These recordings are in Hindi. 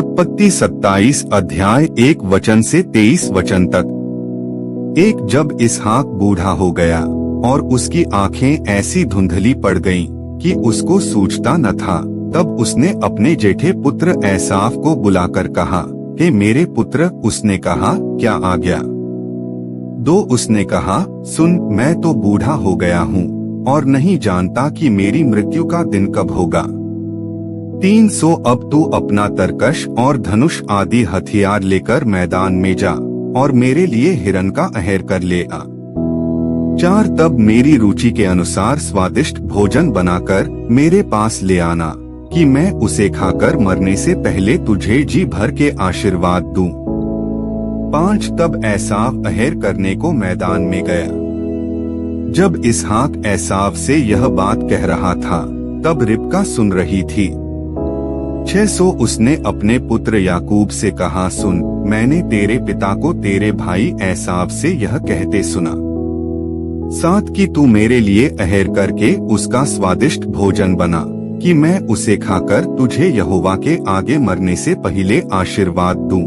उत्पत्ति 27 अध्याय 1 वचन से 23 वचन तक। एक जब इसहाक बूढ़ा हो गया और उसकी आंखें ऐसी धुंधली पड़ गईं कि उसको सूझता न था, तब उसने अपने जेठे पुत्र एसाव को बुलाकर कहा, हे मेरे पुत्र। उसने कहा, क्या आज्ञा दो। उसने कहा, सुन, मैं तो बूढ़ा हो गया हूँ और नहीं जानता कि मेरी मृत्यु का दिन कब होगा। 300 अब तू अपना तरकश और धनुष आदि हथियार लेकर मैदान में जा और मेरे लिए हिरन का अहेर कर ले आ। 4 तब मेरी रुचि के अनुसार स्वादिष्ट भोजन बनाकर मेरे पास ले आना कि मैं उसे खाकर मरने से पहले तुझे जी भर के आशीर्वाद दूं। 5 तब एसाव अहेर करने को मैदान में गया। जब इसहाक एसाव से यह बात कह रहा था, तब रिबका सुन रही थी। 600 उसने अपने पुत्र याकूब से कहा, सुन, मैंने तेरे पिता को तेरे भाई एसाव से यह कहते सुना। 7 कि तू मेरे लिए अहेर करके उसका स्वादिष्ट भोजन बना कि मैं उसे खाकर तुझे यहोवा के आगे मरने से पहले आशीर्वाद दूं।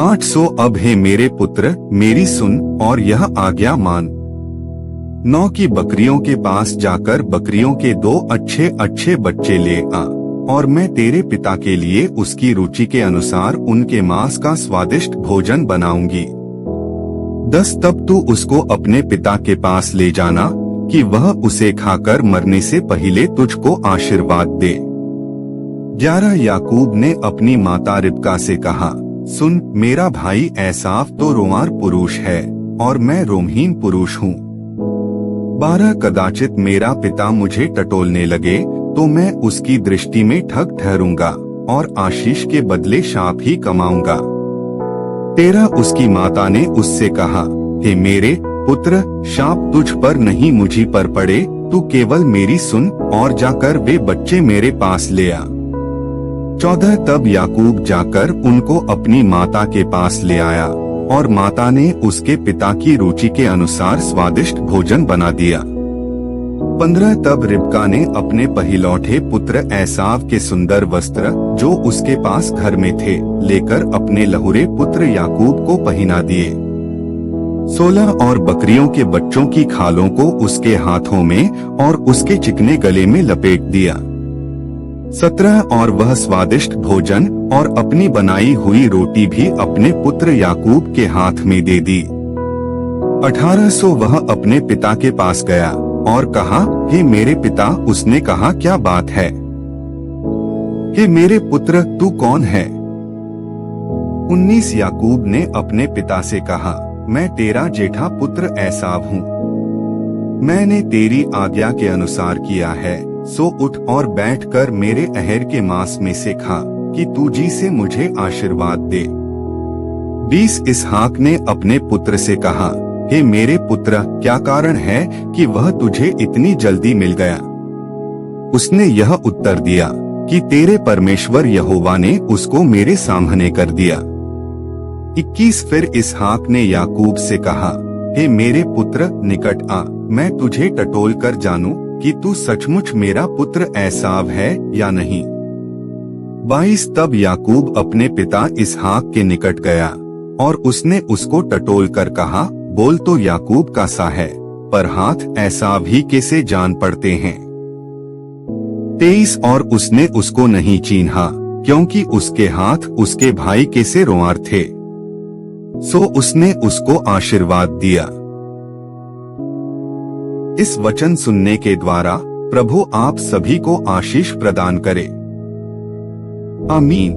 800 अब हे मेरे पुत्र, मेरी सुन और यह आज्ञा मान। 9 की बकरियों के पास जाकर बकरियों के 2 अच्छे बच्चे ले आ और मैं तेरे पिता के लिए उसकी रुचि के अनुसार उनके मांस का स्वादिष्ट भोजन बनाऊंगी। 10 तब तू उसको अपने पिता के पास ले जाना कि वह उसे खाकर मरने से पहले तुझको आशीर्वाद दे। 11 याकूब ने अपनी माता रिबका से कहा, सुन, मेरा भाई एसाव तो रोंआर पुरुष है और मैं रोमहीन पुरुष हूँ। 12 कदाचित मेरा पिता मुझे टटोलने लगे तो मैं उसकी दृष्टि में ठग ठहरूंगा और आशीष के बदले शाप ही कमाऊंगा। 13 उसकी माता ने उससे कहा, हे मेरे पुत्र, शाप तुझ पर नहीं मुझी पर पड़े, तू केवल मेरी सुन और जाकर वे बच्चे मेरे पास ले आ। 14 तब याकूब जाकर उनको अपनी माता के पास ले आया और माता ने उसके पिता की रुचि के अनुसार स्वादिष्ट भोजन बना दिया। 15 तब रिबका ने अपने पहिलौठे पुत्र एसाव के सुंदर वस्त्र जो उसके पास घर में थे लेकर अपने लहुरे पुत्र याकूब को पहना दिए। 16 और बकरियों के बच्चों की खालों को उसके हाथों में और उसके चिकने गले में लपेट दिया। 17 और वह स्वादिष्ट भोजन और अपनी बनाई हुई रोटी भी अपने पुत्र याकूब के हाथ में दे दी। 1800 वह अपने पिता के पास गया और कहा, हे मेरे पिता। उसने कहा, क्या बात है? हे मेरे पुत्र, तू कौन है? 19 याकूब ने अपने पिता से कहा, मैं तेरा जेठा पुत्र एसाव हूँ। मैंने तेरी आज्ञा के अनुसार किया है, सो उठ और बैठकर मेरे अहेर के मांस में से खा कि तू जी से मुझे आशीर्वाद दे। 20 इसहाक ने अपने पुत्र से कहा, हे मेरे पुत्र, क्या कारण है कि वह तुझे इतनी जल्दी मिल गया? उसने यह उत्तर दिया कि तेरे परमेश्वर यहोवा ने उसको मेरे सामने कर दिया। 21 फिर इसहाक ने याकूब से कहा, हे मेरे पुत्र, निकट आ, मैं तुझे टटोल कर जानूं कि तू सचमुच मेरा पुत्र एसाव है या नहीं। 22 तब याकूब अपने पिता इसहाक के निकट गया और उसने उसको टटोल कर कहा, बोल तो याकूब का सा है, पर हाथ एसाव ही के से जान पड़ते हैं। 23 और उसने उसको नहीं चीन्हा, क्योंकि उसके हाथ उसके भाई के से रोंआर थे। सो उसने उसको आशीर्वाद दिया। इस वचन सुनने के द्वारा प्रभु आप सभी को आशीष प्रदान करे। आमीन।